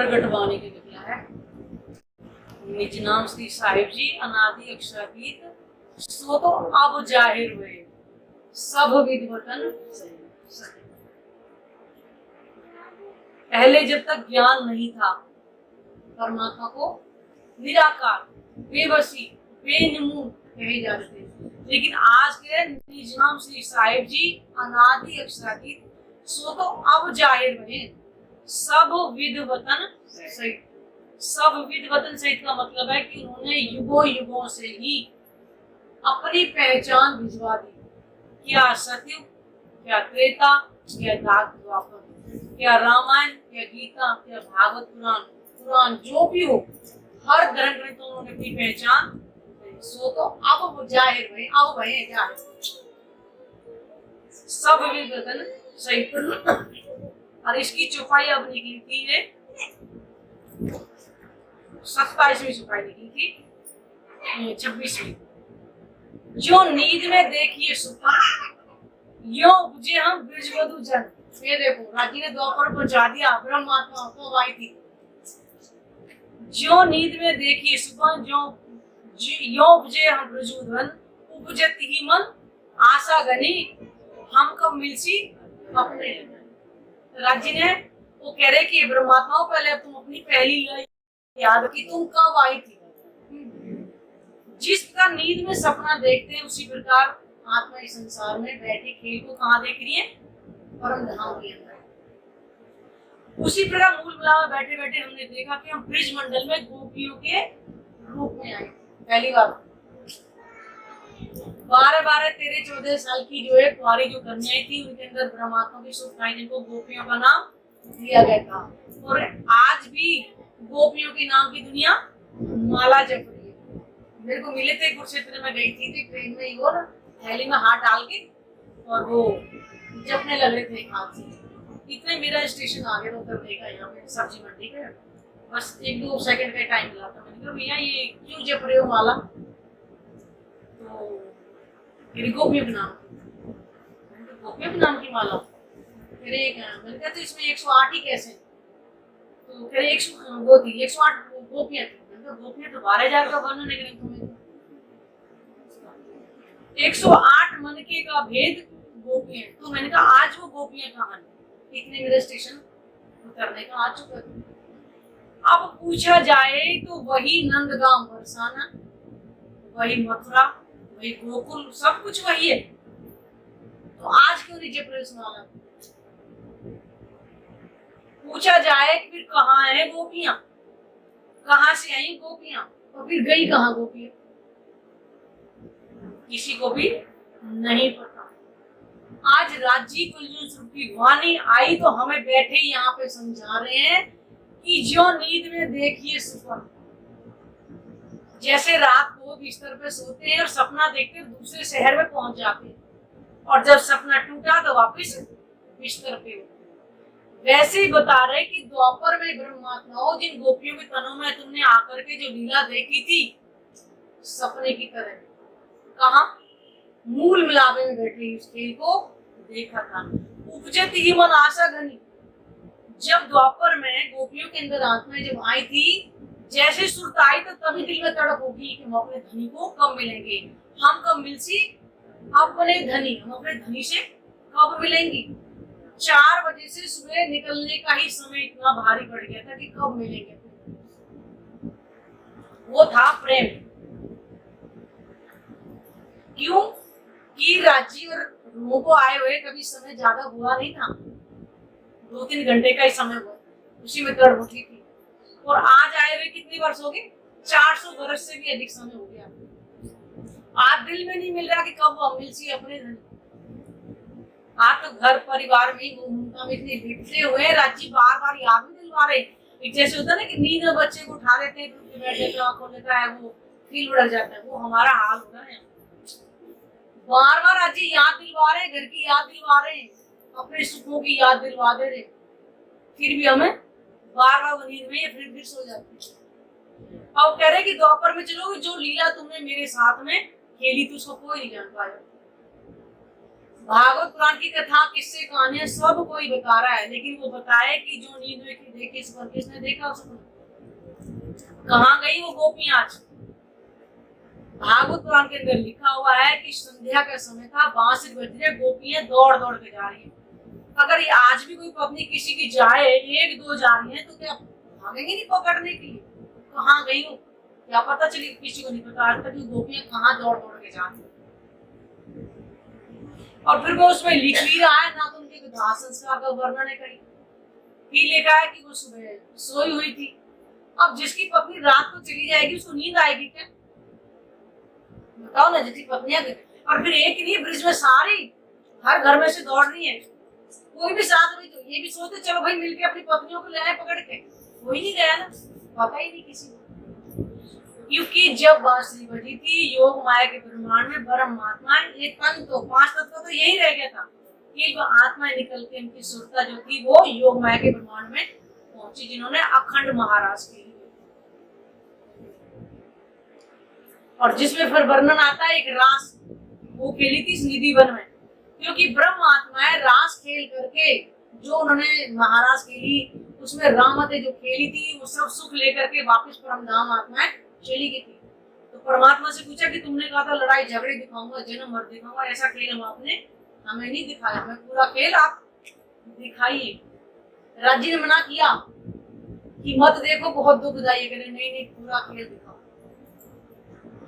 प्रगटवाणी के निकला है। निज नाम श्री साहिब जी अनादि अक्षरातीत सो तो अब जाहिर हुए सब विद्वतन। पहले जब तक ज्ञान नहीं था परमात्मा को निराकार बेबसी बेनमून कहे जाते थे, लेकिन आज के निज नाम श्री साहिब जी अनादि अक्षरातीत सो तो अब जाहिर हुए सब विद्वतन सहित। सब विद्वतन सहित का मतलब है कि उन्होंने युगों युगों से ही अपनी पहचान भिजवा दी। क्या सतयुग, क्या त्रेता, क्या द्वापर, क्या रामायण, क्या गीता, क्या भागवत पुराण, पुराण जो भी हो, हर धर्म ग्रंथों में उन्होंने अपनी पहचान सो तो अब वो जाहिर हुए, अब भये जाहिर सब विद्वतन सहित। और इसकी चौपाई अब निकली थी है 27वीं चौपाई निकली थी 26वीं। जो नींद में देखिए सुपन यो उपजे हम ब्रजवधु जन। ये देखो राजी ने द्वापर पहुंचा दिया, ब्रह्मात्मा को आई थी। जो नींद में देखिए सुपन जो यो उपजे हम ब्रजवधु उपजत ही मन आशा गनी हम कब मिलसी अपने। राजी ने वो कह रहे कि ब्रह्मात्मा को पहले तुम अपनी पहली याद कि तुम कब आई थी। जिस प्रकार नींद में सपना देखते हैं उसी प्रकार आत्मा इस संसार में बैठे खेल को कहाँ देख रही है, परम धाम के अंदर। उसी प्रकार मूल मिला में बैठे बैठे हमने देखा कि हम ब्रिज मंडल में गोपियों के रूप में आए। पहली बार 12-12, 13, 14 साल की जो है कुंवारी जो कन्याएं थी उनके अंदर ब्रह्मात्मा की सुखाई जिनको गोपियों का नाम दिया गया था। और आज भी गोपियों के नाम की दुनिया माला जप रही है। मेरे को मिले थे कुरुक्षेत्र में, गई थी ट्रेन में, वो ना थैली में हाथ डाल के और वो जपने लग रहे थे हाथ से। इतने मेरा स्टेशन आगे रोक कर देखा यहाँ पे सब्जी मंडी पे, बस 1-2 सेकंड का टाइम मिला था। मैंने कहा भैया ये क्यों जप रहे हो माला, तो मेरी गोपियों के नाम, गोपियों के नाम की माला। फिर मैंने कहा तो इसमें 108 ही कैसे, तो फिर 100 वो थी 108 गोपियां थी। मैंने कहा गोपियां तो 12,000 का वर्णन है तुम्हें, 108 मनके का भेद गोपियां। तो मैंने कहा आज वो गोपियां कहाँ हैं, इतने मेरे स्टेशन उतरने का आ चुका था। अब पूछा जाए तो वही नंदगांव बरसाना, वही मथुरा, वही गोकुल, सब कुछ वही है। तो आज क्यों नहीं जप रहे उस माला। पूछा जाए कि फिर कहाँ है गोपियां, कहाँ से आई गोपियां, और फिर गई कहाँ गोपियां, किसी को भी नहीं पता। आज राज्य कुलजून की वाणी आई तो हमें बैठे यहाँ पे समझा रहे हैं कि जो नींद में देखिए सुपन, जैसे रात को बिस्तर पे सोते हैं और सपना देखते दूसरे शहर में पहुंच जाते हैं, और जब सपना टूटा तो वापस बिस्तर पे होते, वैसे ही बता रहे कि द्वापर में ब्रह्मात्माओं जिन गोपियों के तनों में तुमने आकर के जो लीला देखी थी सपने की तरह, कहा मूल मिलावे में बैठे उस खेल को देखा था। उपजत ही मन आशा घनी, जब द्वापर में गोपियों के अंदर आत्माएं जब आई थी, जैसे सुरत आई तो तभी दिल में तड़प होगी कि हम अपने धनी को कब मिलेंगे, हम कब मिलसी अपने धनी, हम अपने धनी से कब मिलेंगे। 4 बजे से सुबह निकलने का ही समय इतना भारी पड़ गया था कि कब मिलेंगे। वो था प्रेम। क्यों कि राज्य और रूहों को आए हुए कभी समय ज्यादा हुआ नहीं था, 2-3 घंटे का ही समय हुआ, उसी में तड़प उठी थी। और आज आए हुए कितने वर्ष हो गए, 400 वर्ष से भी अधिक समय हो गया। आज दिल में नहीं मिल रहा कि कब वो मिलसी अपने धनी। आप तो घर परिवार में इतने बिखरे हुए, राज्य बार-बार याद भी दिलवा रहे। एक जैसे होता है ना कि नींद में बच्चे को उठा देते हैं तो बैठ जाता है, आंखों लेता है, वो फील उड़ जाता है, वो हमारा हाल हो रहा है। बार-बार राज्य याद दिलवा रहे, घर की याद दिलवा रहे, अपने सुखों की याद दिलवा दे रहे, फिर भी हमें बार-बार नींद में या फिर सो जाते हैं। अब कह रहे कि द्वापर में चलो, जो लीला तुमने मेरे साथ में खेली थी उसको कोई नहीं जान पाया। भागवत पुराण की कथा, किस्से, कहानियां सब कोई बता रहा है, लेकिन वो बताए कि जो नींद में की देखे इस पर किसने देखा उसको? कहाँ गई वो गोपियां आज? भागवत पुराण के अंदर लिखा हुआ है कि संध्या का समय था, बांसुरी बज रही, गोपियां दौड़ दौड़ के जा रही है। अगर ये आज भी कोई पत्नी किसी की जाए, एक दो जा रही है, तो क्या भागेंगे नहीं पकड़ने के लिए? कहाँ गई हूँ क्या पता चली? किसी को नहीं पता आज तक गोपियां कहाँ दौड़ दौड़ के जाती। और फिर वो उसमें लिख भी रहा है, ना तो उनके दाह संस्कार का वर्णन है कहीं, फिर लिखा है कि वो सुबह सोई हुई थी। अब जिसकी पत्नी रात को चली जाएगी उसको नींद आएगी क्या? बताओ ना, जिसकी पत्नियां, और फिर एक नहीं ब्रिज में सारी हर घर में से दौड़ रही है, कोई भी साथ में, तो ये भी सोचते चलो भाई मिलके अपनी पत्नियों को ले आए पकड़ के, कोई नहीं गया ना, पता ही नहीं किसी को। क्योंकि जब बांसुरी बजी थी, योग माया के ब्रह्मांड में ब्रह्म आत्मा, एक तन तो 5 तत्व तो यही रह गया था कि वो आत्माएं निकल के उनकी सुरता जो थी वो योग माया के ब्रह्मांड में पहुंची, जिन्होंने अखंड महाराज के लिए। और जिसमें फिर वर्णन आता है एक रास वो खेली थी निधि वन में, क्योंकि ब्रह्म आत्माएं रास खेल करके जो उन्होंने महाराज खेली, उसमें रामते जो खेली थी वो सब सुख लेकर के वापस परम धाम आत्माएं चली गई थी। तो परमात्मा से पूछा कि तुमने कहा था लड़ाई झगड़े दिखाऊंगा, जन्म मर दिखाऊंगा, ऐसा खेल हम आपने हमें नहीं दिखाया, हमें पूरा खेल आप दिखाइए। राज जी ने मना किया कि मत देखो बहुत दुखदाई है, नहीं नहीं पूरा खेल दिखाओ।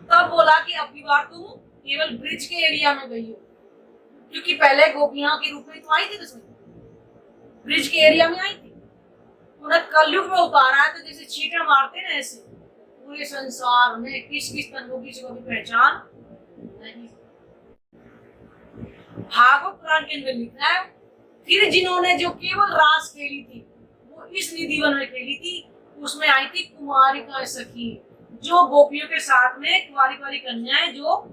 तब बोला कि अब की बार तुम केवल ब्रिज के एरिया में गई हो, क्योंकि पहले गोपियां के रूप में तो आई थी, उसमें ब्रिज के एरिया में आई थी, उन्हें कलयुग में उतारा है। तो जैसे चींटे मारते ना, ऐसे पूरे संसार में किस किस तनु किसी को भी पहचान नहीं। भागवत पुराण के अंदर लिखा है, फिर जिन्होंने जो केवल रास खेली थी वो इस निधि वन में खेली थी, उसमें आई थी कुमारिका सखी, जो गोपियों के साथ में कुमारी कन्याएं जो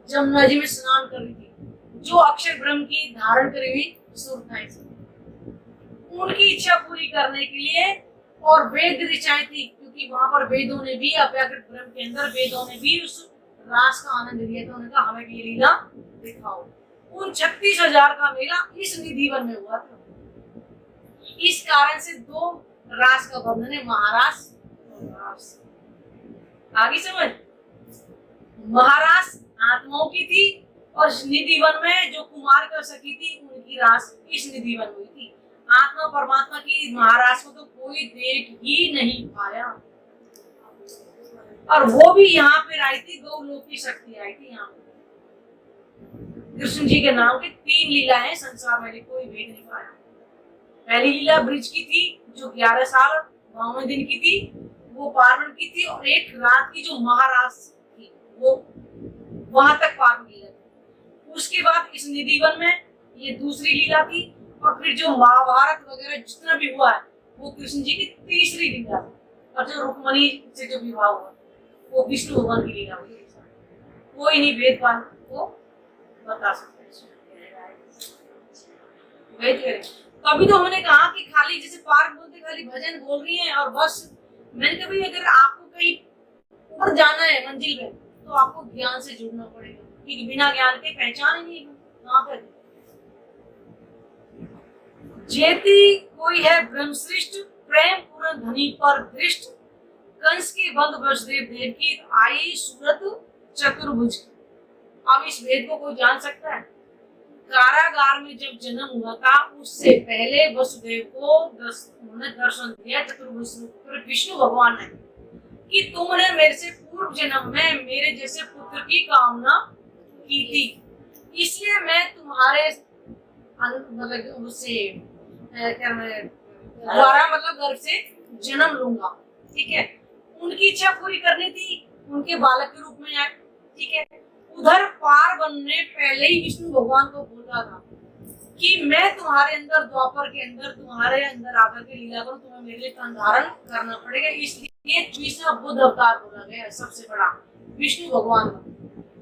जमुना जी में स्नान कर रही थी, जो अक्षर ब्रह्म की धारण करी हुई सुरताएं थी, उनकी इच्छा पूरी करने के लिए। और वेद ऋचाएं थी, क्योंकि वहां पर वेदों ने भी, अव्याकृत ब्रह्म के अंदर वेदों ने भी उस रास का आनंद लिया था। उन्होंने कहा हमें ये लीला दिखाओ। उन 36,000 का मेला इस निधि वन में हुआ था। इस कारण से 2 रास का वर्णन है, महारास और रास। आगे समझ, महारास आत्माओं की थी और निधि वन में जो कुमार का सखी थी उनकी रास इस निधि वन हुई थी। आत्मा परमात्मा की महाराज को तो कोई देख ही नहीं पाया, और वो भी यहाँ पे आई थी, गौलोक की शक्ति आई थी यहाँ पे। कृष्ण जी के नाम की 3 लीलाएं संसार में कोई भेद नहीं पाया। पहली लीला ब्रिज की थी जो 11 साल 52 दिन की थी, वो पार्वण की थी, और एक रात की जो महाराज थी वो वहां तक पार्वण लीला थी। उसके बाद इस निधि वन में ये दूसरी लीला थी, और फिर जो महाभारत वगैरह जितना भी हुआ है वो कृष्ण जी की तीसरी लीला थी, और जो रुक्मणी से जो विवाह हुआ वो विष्णु भगवान की लीला हुई। कोई नहीं भेदभाव को बता सकता। तभी तो हमने कहा कि खाली जैसे पार्क बोलते खाली भजन बोल रही हैं और बस। मैंने कहा भाई अगर आपको कहीं ऊपर जाना है मंजिल में तो आपको ज्ञान से जुड़ना पड़ेगा, क्योंकि बिना ज्ञान के पहचान ही नहीं कहाँ पर। जेती कोई है ब्रह्मश्रेष्ठ, प्रेम पूर्ण धनी पर दृष्ट, कंस के बंद वसुदेव देव की आई सूरत चतुर्भुज। अब इस भेद को कोई जान सकता है? कारागार में जब जन्म हुआ था उससे पहले वसुदेव को उन्होंने दर्शन दिया चतुर्भुज विष्णु भगवान ने कि तुमने मेरे से पूर्व जन्म में मेरे जैसे पुत्र की कामना की थी, इसलिए मैं तुम्हारे मतलब उससे द्वारा मतलब गर्भ से जन्म लूंगा। ठीक है, उनकी इच्छा पूरी करनी थी, उनके बालक के रूप में आए। ठीक है, उधर पार बनने पहले ही विष्णु भगवान को बोला था कि मैं तुम्हारे अंदर द्वापर के अंदर तुम्हारे अंदर आकर के लीला करूं, तुम्हें मेरे लिए तन धारण करना पड़ेगा। इसलिए 20वां बुद्ध अवतार बोला गया है, सबसे बड़ा विष्णु भगवान का।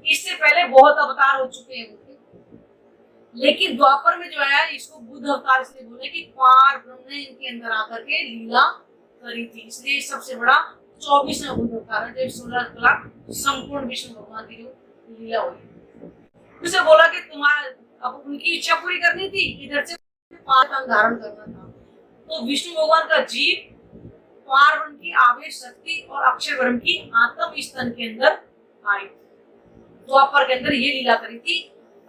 इससे पहले बहुत अवतार हो चुके हैं उनके, लेकिन द्वापर में जो है इसको बुद्ध अवतार इसलिए बोले कि पार ब्रह्म ने इनके अंदर आकर के लीला करी थी, इसलिए सबसे बड़ा 24वां बुद्ध अवतार है, जब 16 कला संपूर्ण विष्णु भगवान की जो लीला हुई। उसे बोला कि अब उनकी इच्छा पूरी करनी थी, इधर से पार धारण करना था। तो विष्णु भगवान का जीव पार्वन की आवेश शक्ति और अक्षय ब्रह्म की आत्म स्तन के अंदर आई, द्वापर के अंदर ये लीला करी थी।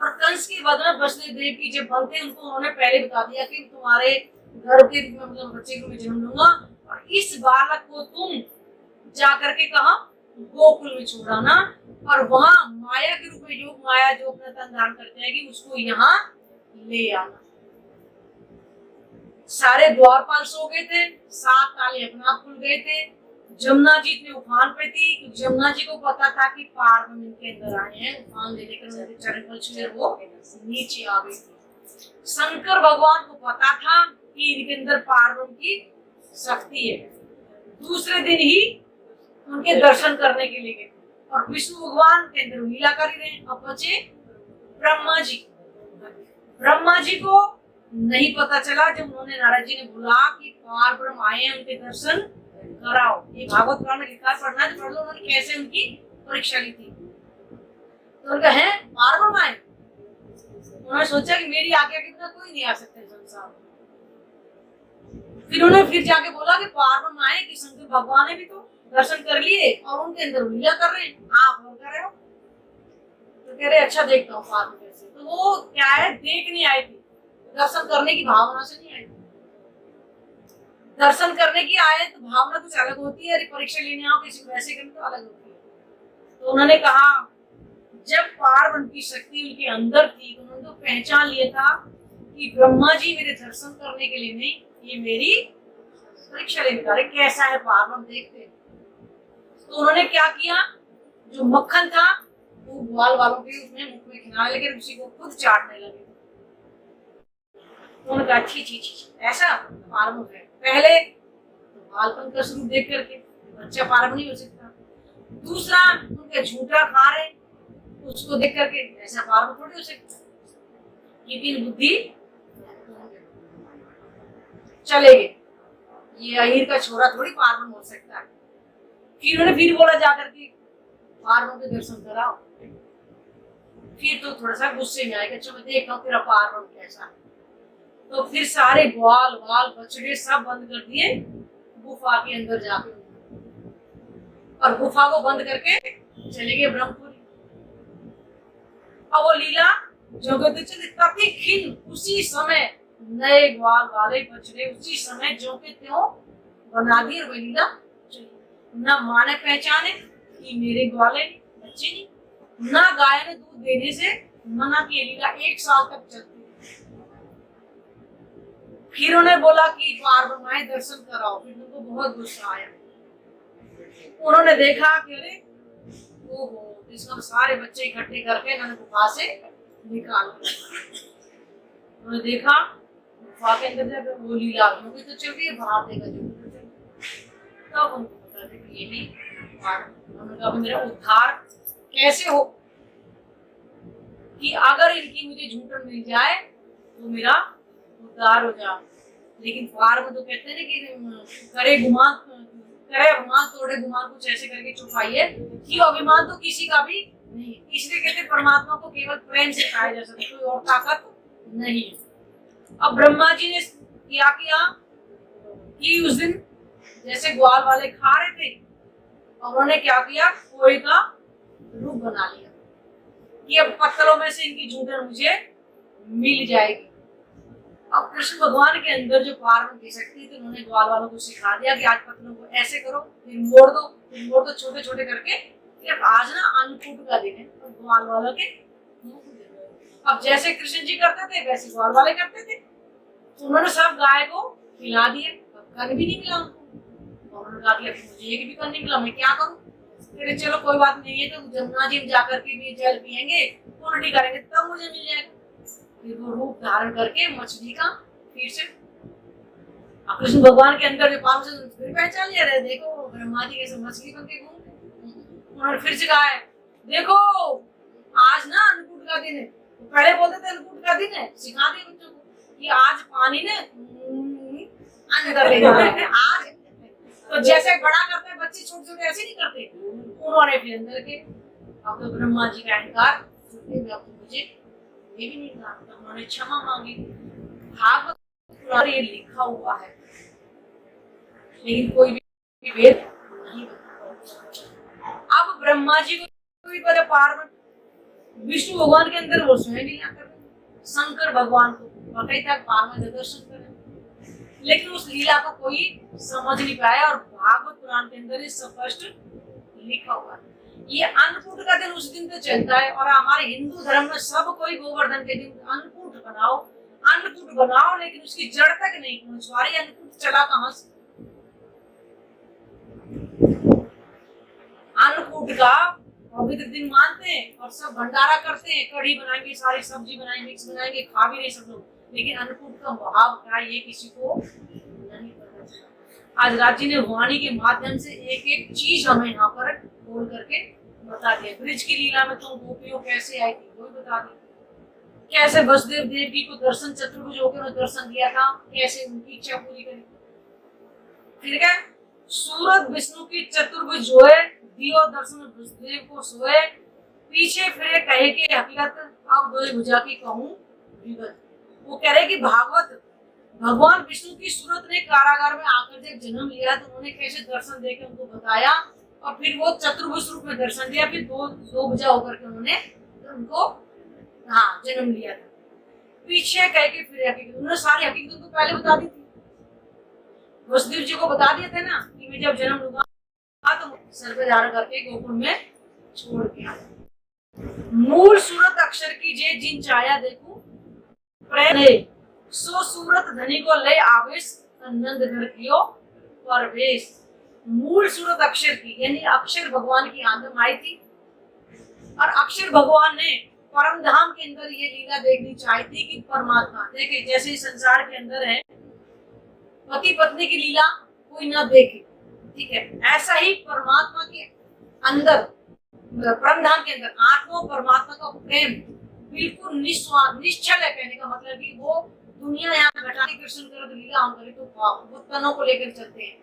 और कंस के वध में वसुदेव देव की जब बनते उनको उन्होंने पहले बता दिया कि तुम्हारे गर्भ के रूप में मतलब बच्चे को मैं जन्म दूंगा और इस बालक को तुम जाकर के कहा गोकुल में छोड़ाना और वहां माया के रूप में योग माया जो अपना तन धारण कर जाएगी उसको यहाँ ले आना। सारे द्वारपाल सो गए थे, 7 ताले अपने आप खुल गए थे। जमुना जी इतने उफान पे थी क्योंकि जमुना जी को पता था कि पार्वन इनके अंदर आए हैं, उफान ले लेकर उनके चरण कल छुए वो नीचे आ गई थी। शंकर भगवान को पता था कि इनके अंदर पार्वन की शक्ति है। दूसरे दिन ही उनके दर्शन करने के लिए गए और विष्णु भगवान के अंदर लीला कर रहे। अब बचे ब्रह्मा जी। ब्रह्मा जी को नहीं पता चला जब उन्होंने नारद जी ने बोला कि पार ब्रह्म आए हैं, उनके दर्शन कराओ। ये भागवत पुराण में लिखा है, पढ़ना तो पढ़ लो उन्होंने कैसे उनकी परीक्षा ली थी। तो उनका है पार ब्रह्म आए, उन्होंने सोचा कि मेरी आज्ञा के बिना कोई नहीं आ सकता संसार। फिर उन्होंने फिर जाके बोला कि पार ब्रह्म आए कि शंकर भगवान ने भी तो दर्शन कर लिए और उनके अंदर लीला कर रहे हैं, आप और कर रहे हो। तो कह रहे अच्छा देखता हूँ पार ब्रह्म कैसे। तो वो क्या है देखने आई थी, दर्शन करने की भावना से नहीं आई। दर्शन करने की आए तो भावना कुछ अलग होती है, अरे परीक्षा लेने आओ किसी को वैसे करने तो अलग होती है। तो उन्होंने कहा जब पार्वन की शक्ति उनके अंदर थी तो उन्होंने तो पहचान लिया था कि ब्रह्मा जी मेरे दर्शन करने के लिए नहीं, ये मेरी परीक्षा लेने का कैसा है पार्वन देखते। तो उन्होंने क्या किया, जो मक्खन था वो ग्वाल वालों के उसमें मुख में खिलाने लगे, उसी को खुद चाटने लगे। उन्होंने कहा छी ऐसा पार्वन है। पहले बालपन का स्वरूप देख करके बच्चा पार्वन नहीं हो सकता। दूसरा उनके झूठा खा रहे उसको देख करके ऐसा पार्वन थोड़ी हो सकता। ये तीन बुद्धि चले गए, ये अहीर का छोरा थोड़ी पार्वन हो सकता है। फिर उन्होंने फिर बोला जाकर के पार्वन के दर्शन कराओ। फिर तो थोड़ा सा गुस्से में आएगा, चलो देखता हूँ तेरा पार्वन कैसा है। तो फिर सारे ग्वाल वाल बछड़े सब बंद कर दिए गुफा के अंदर जाके, और गुफा को बंद करके चले गए ब्रह्मपुरी। अब वो लीला जो कहते खिन उसी समय नए ग्वाल वाले बछड़े उसी समय जो के त्यों बना दिए। वो लीला न माँ ने पहचाने कि मेरे ग्वाले बच्चे नहीं, न गाय ने दूध देने से मना की। लीला 1 साल तक चलती। फिर उन्हें बोला कि पार्वन माए दर्शन कराओ। फिर उनको बहुत गुस्सा आया। उन्होंने देखा कि अरे ओहो इसका सारे बच्चे इकट्ठे करके इन्होंने गुफा से निकाल दिया। उन्होंने देखा गुफा के अंदर जब वो लीला भी तो चल रही है, बाहर देखा जो तब उनको पता था कि ये भी उन्होंने कहा मेरा उद्धार कैसे हो कि अगर इनकी मुझे झूठन मिल जाए तो मेरा उद्धार हो जाए। लेकिन पार में तो कहते हैं कि करे अभिमान तोड़े गुमान, कुछ ऐसे करके छुपाइए कि अभिमान तो किसी का भी नहीं। इसलिए कहते परमात्मा को केवल प्रेम से पाया जा सकता, कोई और ताकत नहीं है। अब ब्रह्मा जी ने क्या किया कि उस दिन जैसे ग्वाल वाले खा रहे थे और उन्होंने क्या किया, कोई का रूप बना लिया कि अब पत्थरों में से इनकी झूठन मुझे मिल जाएगी। अब कृष्ण भगवान के अंदर जो पार्वन की शक्ति थी उन्होंने ग्वाल वालों को सिखा दिया कि आज पत्थरों को ऐसे करो, फिर मोड़ दो छोटे छोटे करके। आज ना अन्नकूट का दिन है और ग्वाल वालों के अब जैसे कृष्ण जी करते थे वैसे ग्वाल वाले करते थे। तो उन्होंने सब गाय को खिला दिए, कन भी नहीं मिला उनको। उन्होंने कहा कि मुझे एक भी कन नहीं मिला, मैं क्या करूं। फिर चलो कोई बात नहीं है, तो जमुना जी में जाकर के भी जल पियेंगे, उल्टी करेंगे तब मुझे मिल जाएगा। फिर वो रूप धारण करके मछली का फिर से कृष्ण भगवान के अंदर जो पाप से फिर पहचान लिया रहे। देखो ब्रह्मा जी कैसे मछली बन के घूमते। उन्होंने फिर से कहा है देखो आज ना अन्नकूट का दिन है। पहले बोलते थे अन्नकूट का दिन है, सिखा दिए बच्चों को कि आज पानी ने अंदर ले जाना है। आज तो जैसे बड़ा करते हैं बच्चे छोटे छोटे ऐसे नहीं करते, उन्होंने फिर अंदर के अब तो ब्रह्मा जी का अहंकार मुझे ये भी नहीं था, तो उन्होंने क्षमा मांगी। भागवत पुराण ये लिखा हुआ है, लेकिन कोई भी वेद नहीं बताता। अब ब्रह्मा जी को भी पता, पार्वती विष्णु भगवान के अंदर वो स्वयं लीला कर रहे हैं। शंकर भगवान को पता ही था पार्वती दर्शन करें, लेकिन उस लीला को कोई समझ नहीं पाया। और भागवत पुराण के अंदर ये स्पष्ट लिखा हुआ है। ये अन्नकूट का दिन उस दिन तो चलता है, और हमारे हिंदू धर्म में सब कोई गोवर्धन के दिन अन्नकूट बनाओ, लेकिन उसकी जड़ तक नहीं पहुंच पा रही। अन्नकूट चला कहां से? अन्नकूट का पवित्र दिन मानते हैं और सब भंडारा करते हैं, कढ़ी बनाएंगे, सारी सब्जी बनाएंगे, मिक्स बनाएंगे, खा भी नहीं सब लोग, लेकिन अन्नकूट का भाव क्या ये किसी को नहीं पता चला। आज राजी ने वाणी के माध्यम से एक एक चीज हमें यहाँ पर बोल करके बता दिया। ब्रिज की लीला में तुम गोपियों कैसे आई थी वो भी बता दिया, कैसे वसुदेव देवकी को दर्शन चतुर्भुज होकर दर्शन दिया था, कैसे उनकी इच्छा पूरी करी। फिर क्या, सूरत विष्णु की चतुर्भुज जो है दियो दर्शन वसुदेव को सोए, पीछे फिरे कहे कि हकीकत अब दो भुजा की कहूं विगत। वो कह रहे कि भागवत भगवान विष्णु की सूरत ने कारागार में आकर जब जन्म लिया तो उन्होंने कैसे दर्शन देकर उनको बताया, और फिर वो चतुर्भुज रूप में दर्शन दिया, फिर दो भुजा होकर के उन्होंने उनको जन्म लिया था। पीछे कह के फिर हकीकत, उन्होंने सारी हकीकत उनको पहले बता दी थी। वसुदेव जी को बता दिए थे ना कि मैं जब जन्म लूंगा तो सर पे धारण करके गोकुल में छोड़ के आया। मूल सूरत अक्षर की जे जिन छाया देखूं प्रेम सो सूरत धनी को ले आवेश नंद घर कियो परवेश। मूल सूरत अक्षर की, यानी अक्षर भगवान की आत्मा आई थी, और अक्षर भगवान ने परम धाम के अंदर ये लीला देखनी चाही थी कि परमात्मा देखे, जैसे इस संसार के अंदर है पति पत्नी की लीला कोई ना देखे, ठीक है, ऐसा ही परमात्मा के अंदर परम धाम के अंदर आत्मा परमात्मा का प्रेम बिल्कुल निस्वार्थ निश्चल है। कहने का मतलब कि वो दुनिया यहाँ बैठा के कृष्ण कर लीला हम करें तो वो तनों को लेकर चलते हैं।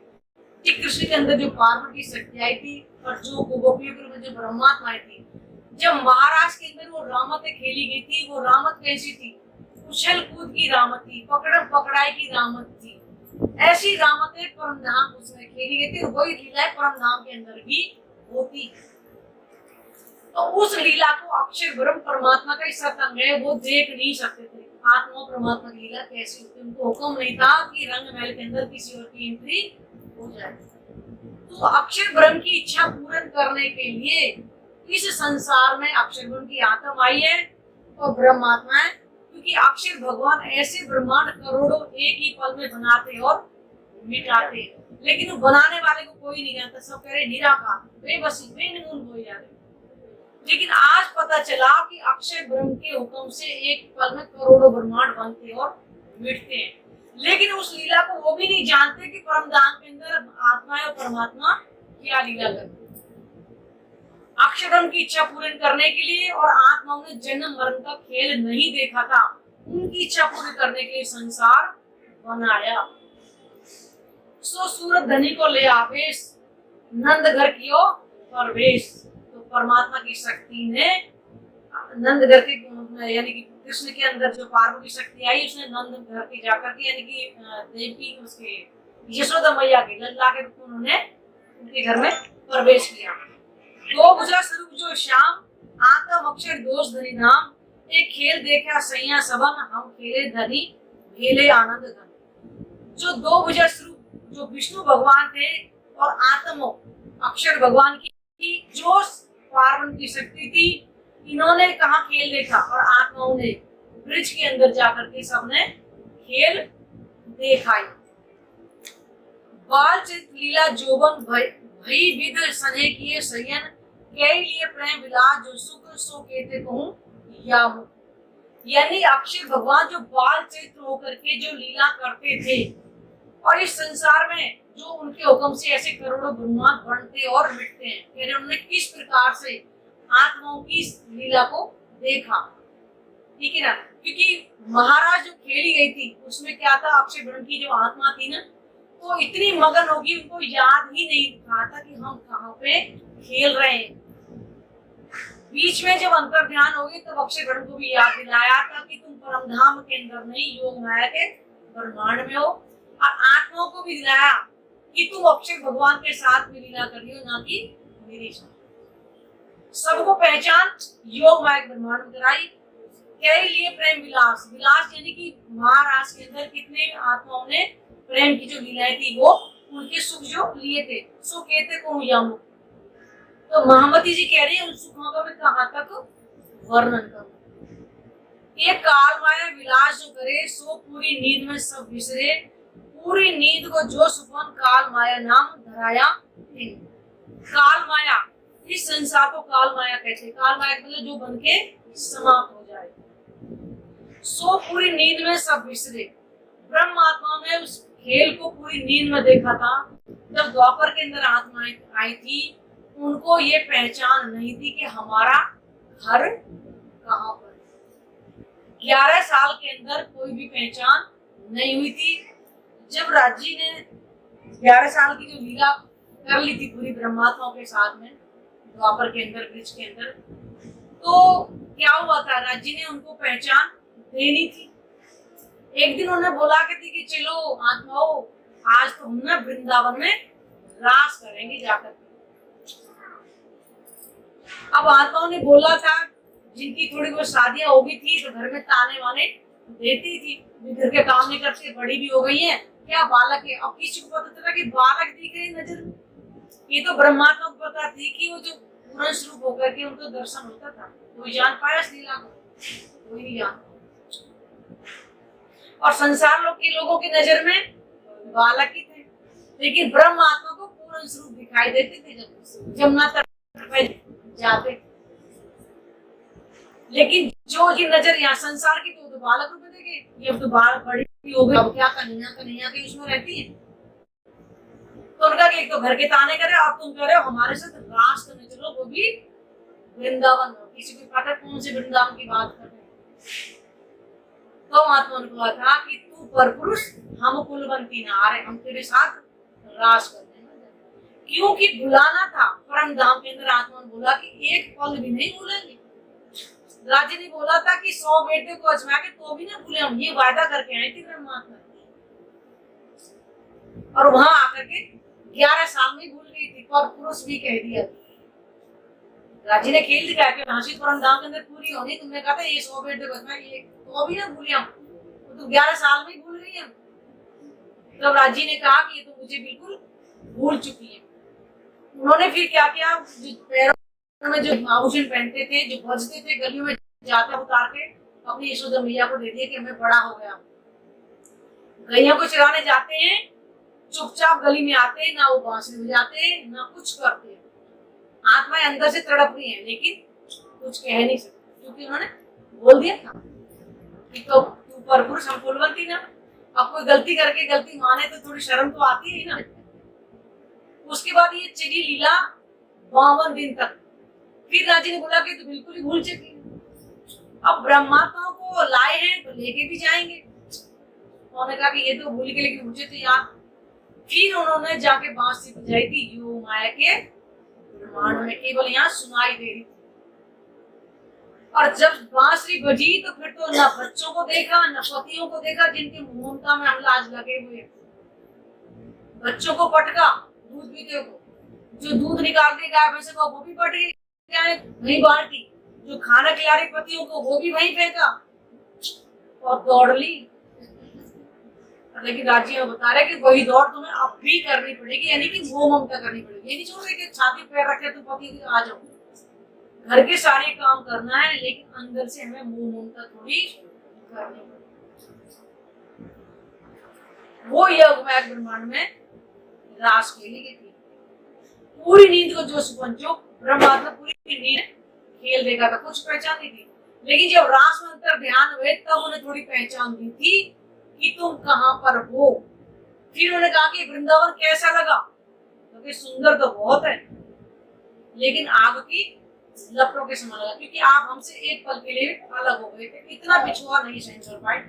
ठीक कृष्ण के अंदर जो पार्वती की शक्ति आई थी और जो गोपियों के अंदर जो ब्रह्मात्मा आई थी, जब महाराज के अंदर वो रामतें खेली गई थी, वो रामत कैसी थी? उछल कूद की रामत थी, पकड़म पकड़ाई की रामत थी। ऐसी रामतें परमधाम उसमें खेली गई थी, वही लीला परमधाम के अंदर भी होती। तो उस लीला को अक्षर ब्रह्म परमात्मा का ही सत्संग है, वो देख नहीं सकते थे आत्मा परमात्मा की लीला कैसी होती। उनको हुक्म नहीं था कि रंग महल के अंदर किसी और की एंट्री हो जाए। तो अक्षर ब्रह्म की इच्छा पूर्ण करने के लिए इस संसार में अक्षर ब्रह्म की आत्मा आई है और ब्रह्मात्मा है, क्योंकि अक्षर भगवान ऐसे ब्रह्मांड करोड़ों एक ही पल में बनाते और मिटाते, लेकिन वो बनाने वाले को कोई नहीं जानता। सब कह रहे निराकार बेबसी बेनून हो जाते। लेकिन आज पता चला कि अक्षर ब्रह्म के हुक्म से एक पल में करोड़ों ब्रह्मांड बनते और मिटते हैं, लेकिन उस लीला को वो भी नहीं जानते कि परमधाम के अंदर आत्मा और परमात्मा क्या लीला करते। अक्षर ब्रह्म की इच्छा पूर्ण करने के लिए और आत्माओं ने जन्म मरण का खेल नहीं देखा था, उनकी इच्छा पूरी करने के लिए संसार बनाया। सो सूरत धनी को ले आवेश नंद घर कियो परवेश। तो परमात्मा की शक्ति ने नंद घर के यानी कि कृष्ण के अंदर जो पार्वती शक्ति आई, उसने नंद घर के जाकर के यानी कि देवकी उसके यशोदा मैया के लल्ला के रूप में उन्होंने उनके घर में प्रवेश किया। दो भुजा स्वरूप जो श्याम आत्म अक्षर दोष धनी नाम, एक खेल देखा सैया सबन हम खेले धनी खेले आनंद धन। जो दो भुजा स्वरूप जो विष्णु भगवान थे और आत्म अक्षर भगवान की जो पार्वती की शक्ति थी, इन्होंने कहा खेल देखा और आत्माओं ने ब्रिज के अंदर जाकर के सबने खेल देखा। बाल चित लीला जोबन भई विद सने किए सयन, कई लिए प्रेम विलास जो सुख सो कहते कहूं या मुख। यानी अक्षर भगवान जो बाल चरित्र होकर के जो लीला करते थे और इस संसार में जो उनके हुक्म से ऐसे करोड़ों ब्रह्मांड बनते और मिटते हैं, यानी उन्होंने किस प्रकार से आत्माओं की लीला को देखा, ठीक है ना। क्योंकि महाराज जो खेली गई थी उसमें क्या था, अक्षय ब्रह्म की जो आत्मा थी ना, तो इतनी मगन होगी उनको याद ही नहीं रहा था कि हम कहाँ पे खेल रहे हैं। बीच में जब अंतर ध्यान हो गई तब अक्षयगण को भी याद दिलाया था कि तुम परम धाम के अंदर नहीं, योग माया के ब्रह्मांड में हो। और आत्माओं को भी दिलाया कि तुम अक्षय भगवान के साथ में लीला करियो, ना कि मेरे साथ। सबको पहचान योग माया के ब्रह्मांड में कराई। क्या लिए प्रेम विलास, विलास यानी कि महाराज के अंदर कितने आत्माओं ने प्रेम की जो लीलाएं थी वो उनके सुख जो लिए थे, सो कहते को यामो। तो महामती जी कह रही है उन सुखों का मैं कहाँ तक वर्णन करूं। ये काल माया विलास जो करे सो पूरी नींद में सब विसरे, पूरी नींद को जो सुपन काल माया नाम धराया। काल माया, इस संसार को काल माया कहते हैं। काल माया मतलब जो बन के समाप्त हो जाए। सो पूरी नींद में सब विसरे। ब्रह्म आत्मा ने उस खेल को पूरी नींद में देखा था। जब द्वापर के अंदर आत्माएं आई थी उनको ये पहचान नहीं थी कि हमारा घर कहाँ पर। 11 साल के अंदर कोई भी पहचान नहीं हुई थी। जब राज्य ने 11 साल की जो लीला कर ली थी पूरी ब्रह्मात्माओं के साथ में द्वापर के अंदर, ब्रिज के अंदर, तो क्या हुआ था, राज्य ने उनको पहचान देनी थी। एक दिन उन्होंने बोला कि थी कि चलो आत्माओं आज तो हम ना वृंदावन में रास करेंगे जाकर। अब आत्माओं ने बोला था, जिनकी थोड़ी बहुत शादियां हो गई थी तो घर में ताने वाने देती थी, घर के काम नहीं करती, बड़ी भी हो गई है, क्या बालक है। अब किसी को पता चला कि बालक दिख रही नजर में, ये तो ब्रह्मात्मा को पता थी कि वो जो पूर्ण स्वरूप होकर के उनको दर्शन होता था। कोई जान पाया इस लीला को? कोई नहीं जान। और संसार लोग के लोगों की नजर में बालक ही थे, लेकिन ब्रह्म आत्मा को पूर्ण स्वरूप दिखाई देते थे जब जमुना तट पे जाते। लेकिन जो की नजर यहाँ संसार की तो बालक रूप में देखे, ये अब तो बालक बड़ी हो गई, अब क्या कन्हैया के उसमें रहती है। तो उनका एक तो घर के ताने करे, अब तुम कह रहे हो हमारे साथ रास करने चलो, वो भी वृंदावन। किसी को पता कौन से वृंदावन की बात कर रहे हैं। तो महात्मा ने कहा था कि तू परपुरुष, हम कुलवंती नार, हम तेरे साथ रास करने। क्योंकि बुलाना था परम धाम के अंदर। आत्मा ने बोला कि एक पल भी नहीं भूलेंगे। राजा ने बोला था कि 100 बेटे को अजमा के तो भी ना भूले हम, ये वायदा करके आए थे ब्रह्मात्मा। और वहां आकर के 11 साल में भूल गई थी, पर पुरुष भी कह दिया। राजी ने खेल दिखाया कि हासिल परम धाम के अंदर पूरी होनी, तुमने कहा था ये 100 बेटे को अजमा, ये तो भी ना भूले हम, तो 11 साल में भूल गई हम। तब राजी ने कहा कि ये तो मुझे बिल्कुल भूल चुकी है। उन्होंने फिर क्या किया, पैरों में जो आभूषण पहनते थे, जो बजते थे, गलियों में जाकर उतार के अपनी यशोदा मैया को दे दिया कि मैं बड़ा हो गया। गैया को चराने जाते हैं, चुपचाप गली में आते, ना वो बांसुरी बजाते ना कुछ करते। आत्माएं अंदर से तड़प रही है लेकिन कुछ कह नहीं सकते, क्योंकि उन्होंने बोल दिया था कि तो तू परपुरुष, हम कुलवंती ना। अब कोई गलती करके गलती माने तो थोड़ी शर्म तो आती है ना। उसके बाद ये चली लीला 52 दिन तक। फिर राजी ने बोला कि तू बिल्कुल ही भूल चुकी। अब ब्रह्मात्माओं को लाए हैं तो लेके भी जाएंगे। उन्होंने कहा कि ये तो भूल गए लेकिन मुझे तो याद। फिर उन्होंने जाके बांसुरी बजाई थी योग माया के ब्रह्मांड में, केवल यहाँ सुनाई दे रही थी। और जब बांसुरी बजी तो फिर तो न बच्चों को देखा न पतियों को देखा, जिनके ममता में हम आज लगे हुए। बच्चों को पटका, दूध पीते को, जो दूध निकालते गाय भैंस को वो भी पट गया वही बाल्टी, जो खाना खिला रहे पतियों को वो भी वहीं फेंका और दौड़ ली। लेकिन राज्य में बता रहे कि वही दौड़ तुम्हें अब भी करनी पड़ेगी, यानी कि वो ममता करनी पड़ेगी। ये नहीं छोड़ रहे कि छाती पैर रखे तो पति आ जाओ, घर के सारे काम करना है, लेकिन अंदर से हमें मोह ममता थोड़ी करनी पड़ेगी। वो योगमाया ब्रह्मांड में रास खेली गई थी। पूरी नींद को जो सुपंचो ब्रह्मात्मा पूरी नींद खेल देखा था, कुछ पहचान नहीं थी। लेकिन जब रास में अंतर ध्यान हुए तब उन्हें थोड़ी पहचान दी थी कि तुम कहां पर हो। फिर उन्होंने कहा कि वृंदावन कैसा लगा, क्योंकि तो सुंदर तो बहुत है लेकिन आग की लपटों के समान लगा, क्योंकि आप हमसे एक पल के लिए अलग हो गए थे, इतना बिछुआ नहीं सहन कर पाए।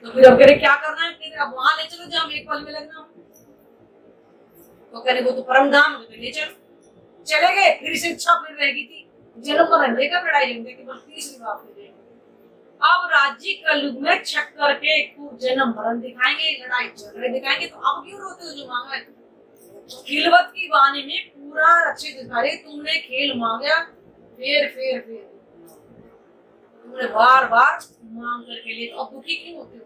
तो फिर अब कह रहे क्या करना है, फिर अब वहां ले चलो जहां एक पल में लगना हो। तो कह रहे वो तो परम धाम, तो ले चलो। चले गए, फिर से इच्छा फिर रहेगी थी, जन्म मरण देगा लड़ाई झगड़े की, बस तीसरी बात नहीं देगा। अब राज्य कलयुग में छक्कर के खूब जन्म मरण दिखाएंगे, लड़ाई झगड़े दिखाएंगे, तो अब क्यों रोते हो जो मांगा है? खिलवत की वाणी में पूरा अच्छे दिखा रहे, तुमने खेल मांगा, फिर तुमने बार बार मांग करके लिए, अब दुखी क्यों होते हो?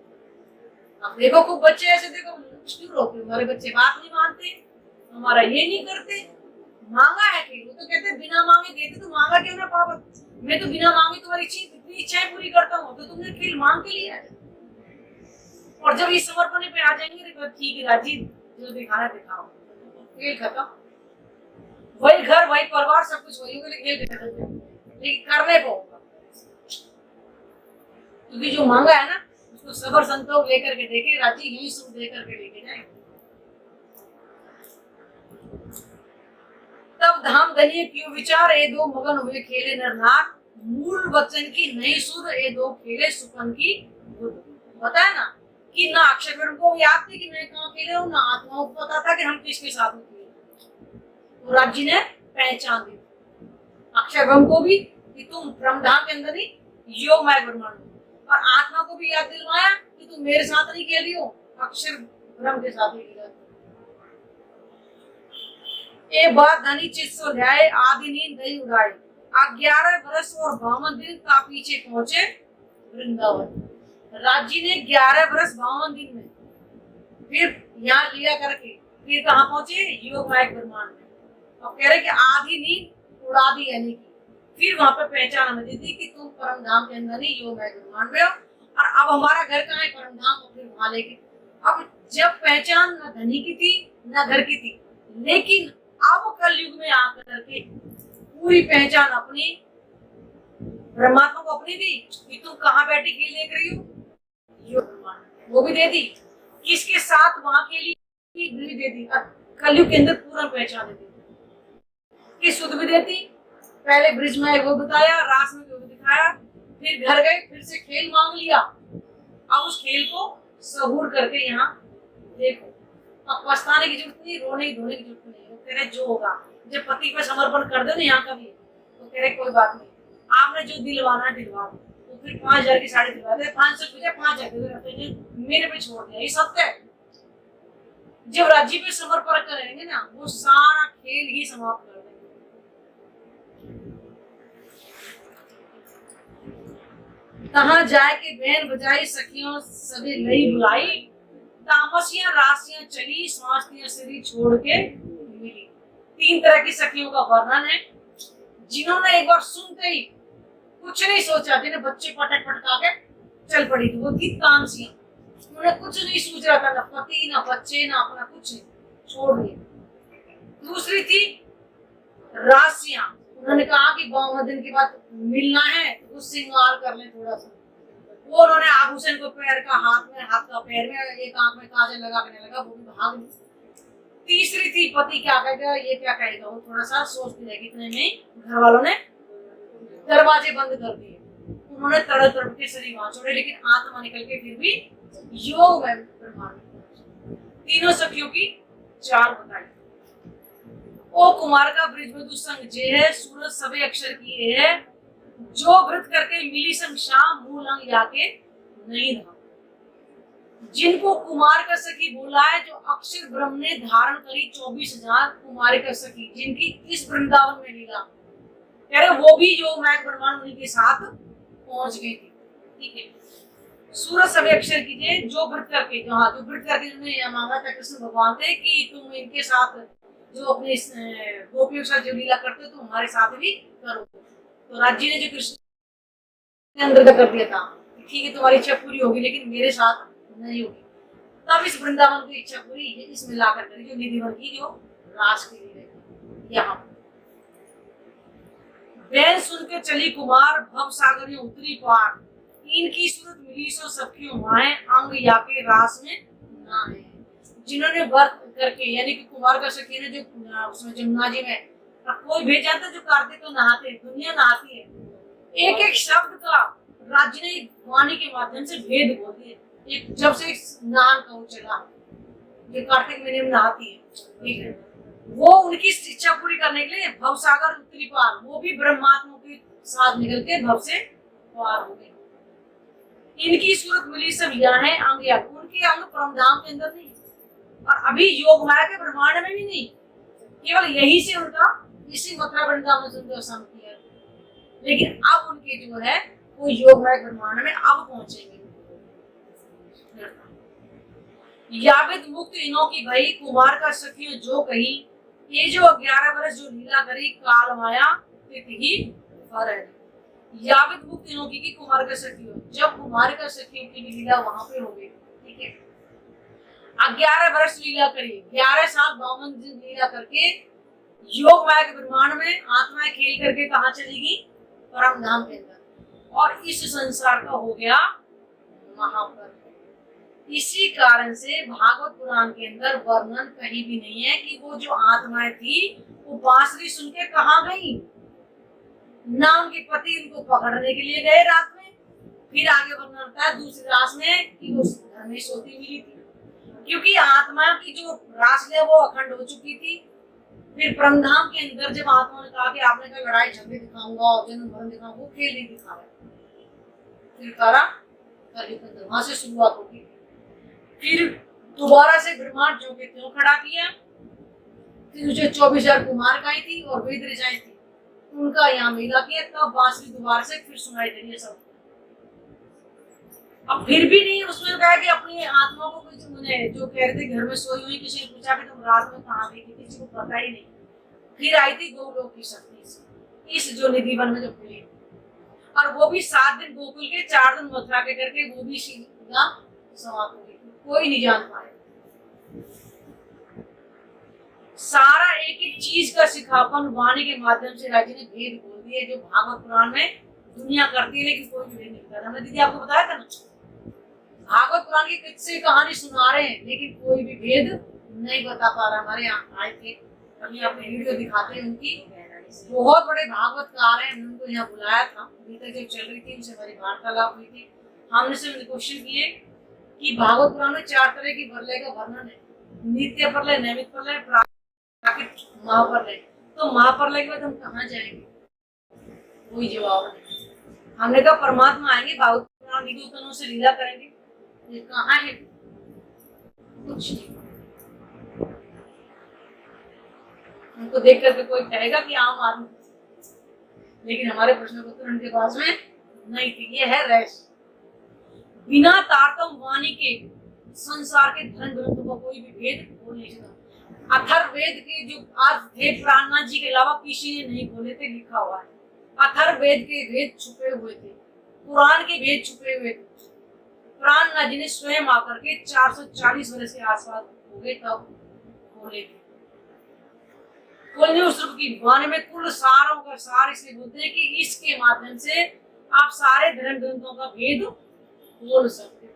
अब देखो खूब बच्चे ऐसे, देखो क्यों रोते हो? हमारे बच्चे बात नहीं मानते, हमारा ये नहीं करते, मांगा है खेल, तो कहते बिना मांगे देते, तो मांगा क्यों ना पापा? मैं तो बिना मांगे तुम्हारी इतनी इच्छाएं पूरी करता हूँ, तो तुमने खेल मांग के लिया है। और जब ये समर्पण पे आ जाएंगे तो ठीक है राजी, जो दिखाना दिखाओ, खेल खत्म। वही घर वही परिवार सब कुछ वही होगा, लेकिन खेल खत्म, लेकिन करने को होगा, क्योंकि जो मांगा है ना उसको सबर संतोष लेकर के देखे, राजी यही सुख देकर के लेके जाए। तब धाम धनिय क्यों विचार, ए दो मगन हुए खेले नर नार, मूल वचन की नई सुध, ए दो खेले सुपन की बुध। बताया ना कि ना अक्षर को याद थी कि मैं कहाँ खेले हूँ, ना आत्माओं को पता था कि हम किसके साथ में खेले, तो राज जी ने पहचान दी अक्षर ब्रह्म को भी कि तुम ब्रह्मधाम के अंदर ही योग माया ब्रह्मांड, और आत्मा को भी याद दिलवाया कि तुम मेरे साथ नहीं खेल रही हो, अक्षर ब्रह्म के साथ ही खेला। एक बार धनी चित सो ल्याए, आदि नींद नहीं उड़ाई, 11 बरस और 52 दिन का पीछे पहुंचे वृंदावन। राज जी ने 11 बरस 52 दिन में फिर यहाँ लिया करके फिर कहाँ पहुंचे, योग माया ब्रह्मांड में। अब कह रहे कि आधी नींद उड़ा दी, यानी कि फिर वहां पे पहचान हमें दी थी कि तुम परम धाम के अंदर ही योग माया ब्रह्मांड में हो, और अब हमारा घर कहाँ है, परम धाम, और फिर वहां लेके। अब जब पहचान न धनी की थी न घर की थी, लेकिन अब कलयुग में आकर के पूरी पहचान अपनी परमात्मा को अपनी दी कि तुम कहाँ बैठी खेल देख रही हो, वो भी दे दी, किसके साथ वहां खेली भी दे दी, कलयुग के अंदर पूरा पहचान दी कि सुध भी देती। पहले ब्रिज में वो बताया, रास में वो दिखाया, फिर घर गए, फिर से खेल मांग लिया, अब उस खेल को सहूर करके यहाँ देखो, अब पछताने की जरूरत नहीं, रोने धोने की जरूरत नहीं। वो कह रहे जो होगा, जब पति पर समर्पण कर दो ना यहाँ का भी, तो कह रहे कोई बात नहीं, आपने जो दिलवाना दिलवा दो, तो फिर 5000 की साड़ी दिलवा दे, 500 पूछे 5000 मेरे पे छोड़ दिया, ये सत्य है। जब राज्य पे समर्पण करेंगे ना, वो सारा खेल ही समाप्त कर देंगे। कहाँ जाए के बैन बजाई, सखियों सभी लई बुलाई, तामसियां राशियां चली, स्वास्थ्य शरीर छोड़ के मिली। 3 तरह की सखियों का वर्णन है, जिन्होंने एक बार सुनते ही कुछ नहीं सोचा, जिन्हें बच्चे पटक पटका के चल पड़ी थी, वो थी तामसियां। उन्हें कुछ नहीं सोच रहा था, ना पति ना बच्चे ना अपना, कुछ नहीं, छोड़ दिया। दूसरी थी राशियां, उन्होंने कहा कि 52 दिन के बाद मिलना है तो श्रृंगार कर ले थोड़ा सा, वो उन्होंने आभूषण को पैर का हाथ में, हाथ का पैर में, एक आंख में काजल लगा करने लगा, वो भी भाग गई। तीसरी थी पति क्या कहेगा, ये क्या कहेगा, वो थोड़ा सा सोचती रही, इतने में घर वालों ने दरवाजे बंद कर दिए, उन्होंने तड़प तड़प के शरीर वहां छोड़े, लेकिन आत्मा निकल के फिर भी योग में ब्रह्मांड। तीनों सखियों की 4 बताई। ओ कुमार का ब्रिज में दुसंग जे है, सूरज सभी अक्षर की है, जो व्रत करके मिली संग शाम, मूल अंग जाके नहीं था। जिनको कुमार का सखी बोला है, जो अक्षर ब्रह्म ने धारण करी 24,000 कुमार का सखी, जिनकी इस वृंदावन में लीला, कह रहे वो भी जो मैं ब्रह्मांड उन्हीं के साथ पहुंच गई थी। ठीक है, सूरज सभी अक्षर की थे, जो व्रत करके, जो व्रत करके उन्होंने मांगा था कृष्ण भगवान से कि तुम इनके साथ जो अपने गोपियों के साथ जो लीला करते हो, तुम हमारे साथ भी करो। तो राज्य ने जो कृष्ण के अंदर कर दिया था, ठीक है तुम्हारी इच्छा पूरी होगी, लेकिन मेरे साथ नहीं होगी। तब इस वृंदावन की इच्छा पूरी इसमें ला कर जो निधि बन की, जो रास के लिए यहाँ बैन सुन के चली कुमार, भव सागर उतरी पार, इनकी सूरत मिली सो सखियों माए, अंग याके रास में ना है। जिन्होंने व्रत करके, यानी कि कुमार का सखी ने जो उसमें जमुना जी में कोई भेजा था, जो कार्तिक तो नहाते, दुनिया नहाती है, एक एक शब्द का राज्य ने वाणी के माध्यम से भेद बोल दिए। एक जब से स्नान का चला, जो कार्तिक महीने में नहाती है, ठीक है, वो उनकी इच्छा पूरी करने के लिए भवसागर उत्तरी पार, वो भी ब्रह्मात्मा के साथ निकल के भव से पार हो गए। इनकी सूरत मिली सब यहाँ है अंग या उनके अंग परमधाम के अंदर नहीं, और अभी योग माया के ब्रह्मांड में भी नहीं, केवल यही से उनका इसी मथुरा वृंदावन में उनका अवसान किया। लेकिन अब उनके जो है वो योग माया ब्रह्मांड में अब पहुंचेंगे। याविद मुक्त इनो की भई कुमार का सखियो जो कही, ये जो 11 वर्ष जो लीला करी काल माया तिथि फर है। याविद मुक्त इनो की कुमार का सखियो, जब कुमार का सखियों की लीला वहां पे हो गई, ठीक है, 11 वर्ष लीला करी, 11 साल 52 दिन लीला करके योग माया के ब्रह्मांड में आत्माएं खेल करके कहाँ चलेगी, परम धाम के अंदर, और इस संसार का हो गया महापर्व। इसी कारण से भागवत पुराण के अंदर वर्णन कहीं भी नहीं है कि वो जो आत्माएं थी वो बांसुरी सुन के कहाँ गई, ना उनके पति उनको पकड़ने के लिए गए रात में, फिर आगे वर्णन होता है दूसरी रात में कि वो घर में सोती मिली थी, क्योंकि आत्मा की जो रास है वो अखंड हो चुकी थी। फिर परमधाम के अंदर जब आत्मा ने कहा कि आपने कहा लड़ाई झगड़े दिखाऊंगा और जन्म मरण दिखाऊंगा, वो खेल नहीं दिखा रहा, फिर करा कलयुग वहां से शुरुआत होगी। फिर दोबारा से ब्रह्मांड जो के त्यों खड़ा किया, फिर जो 24,000 कुमार गाय थी और वेद ऋचाएं थी उनका यहाँ मेला किया, तब बांसुरी दोबारा से फिर सुनाई दे रही है सब। अब फिर भी नहीं, उसमें कहा कि अपनी आत्मा को कुछ उन्हें जो कह रहे थे घर में सोई हुई, किसी ने पूछा कि तुम रात में कहाँ गई थी, किसी को पता ही नहीं। फिर आई थी गोलोक की शक्ति इस जो निधि वन में जो खुली, और वो भी 7 दिन गोकुल के 4 दिन मथुरा के करके वो भी समाप्त हो गई, कोई नहीं जान पाया। सारा एक एक चीज का सिखापन वाणी के माध्यम से राज्य ने भेद बोल दिए, जो भागवत पुराण में दुनिया करती है लेकिन कोई भी भेद नहीं करता। हमने दीदी आपको बताया था ना, भागवत पुराण की किस्से कहानी सुना रहे हैं लेकिन कोई भी भेद नहीं बता पा रहा। हमारे यहाँ आए थे, अभी अपने वीडियो दिखाते हैं, उनकी बहुत बड़े भागवतकार हैं, हमने उनको यहाँ बुलाया था, अभी तक जब चल रही थी उनसे हमारी वार्तालाप हुई थी। हमने से क्वेश्चन किए कि भागवत पुराण में 4 तरह की प्रलय का वर्णन है, नित्य प्रलय, नैमित प्रलय, प्राकृतिक महाप्रलय, तो महाप्रलय के बाद हम कहाँ जाएंगे, कोई जवाब नहीं। हमने कहा परमात्मा आएंगे, भागवत पुराण निरूपणों से लीला करेंगे, ये कहाँ है, कुछ नहीं। उनको देख करके कोई कहेगा कि आम आदमी, लेकिन हमारे प्रश्न को उत्तर उनके पास में नहीं थे। ये है रहस्य। बिना तारतम वाणी के संसार के धर्म ग्रंथों का कोई भी भेद बोल नहीं सकता। अथर्ववेद के जो अर्थ थे प्राणनाथ जी के अलावा किसी ने नहीं बोले थे, लिखा हुआ है। अथर्ववेद के भेद छुपे हुए थे, पुराण के भेद छुपे हुए थे। प्राणनाथ जी ने स्वयं आकर के 440 वर्ष के आसपास हो गए तब बोले थे। की वाणी में कुल सारों का सार इसलिए बोलते हैं कि इसके माध्यम से आप सारे धर्म ग्रंथों का भेद बोल सकते।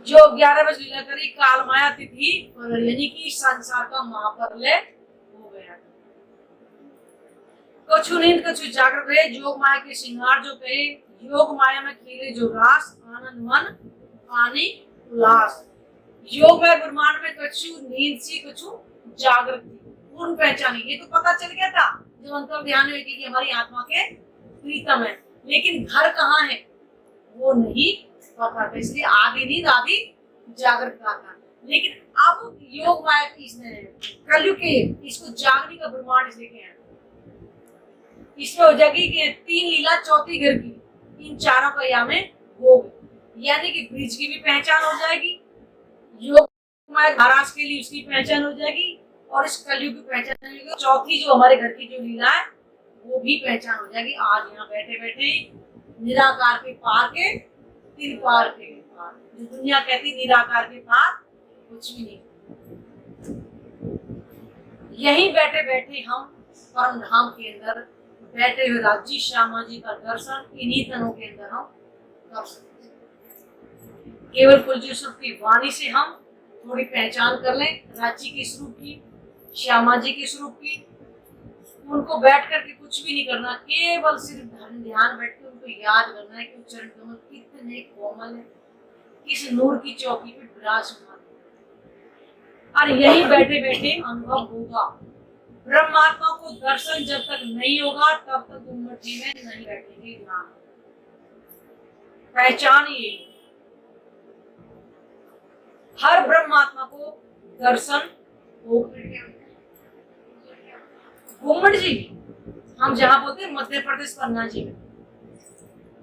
जो 11 बजे लीला करी काल माया तिथि, यानी कि संसार का महाप्रलय हो गया। कछु नींद कछु जागृत हुए, योग माया के श्रृंगार जो कहे, योग माया में खेले जो रास, आनंद मन पानी उल्लास। योग माया ब्रह्मांड में कछु नींद सी कछु जागृत थी, पूर्ण पहचानी। ये तो पता चल गया था जब अंतर ध्यान में कि हमारी आत्मा के प्रीतम है, लेकिन घर कहाँ है वो नहीं पता था, इसलिए आधी नींद आधी जागृत का था। लेकिन अब योग माया की इसने कलयुग के इसको जागने का ब्रह्मांड इसलिए किया, इसमें हो जाएगी कि 3 लीला चौथी घर की, इन चारों का या में हो गई, यानी कि ब्रिज की भी पहचान हो जाएगी, योग माया महाराज के लिए उसकी पहचान हो जाएगी, और इस कलयुग की पहचान हो जाएगी। चौथी जो हमारे घर की जो लीला है वो भी पहचान हो जाएगी। आज यहाँ बैठे बैठे निराकार के पार के तिरपार के पार, जो दुनिया कहती निराकार के पार कुछ भी नहीं। यहीं बैठे बैठे हम परम धाम के अंदर बैठे हुए राज्य श्यामा जी का दर्शन इन्हीं तनों के अंदर हम कर सकते हैं। केवल कुलजी स्वरूप की वाणी से हम थोड़ी पहचान कर लें राज्य के स्वरूप की, श्यामा जी के स्वरूप की। उनको बैठ करके कुछ भी नहीं करना, केवल सिर्फ ध्यान बैठ के उनको याद करना है कि चरण कमल कितने कोमल है, किस नूर की चौकी पे विराजमान, और यही बैठे बैठे अनुभव होगा। ब्रह्मात्मा को दर्शन जब तक नहीं होगा तब तक घूंघट जी में नहीं बैठेंगे। ना पहचान ये हर ब्रह्मात्मा को दर्शन हो। घूंघट जी हम जहाँ बोलते हैं मध्य प्रदेश पन्ना जी में,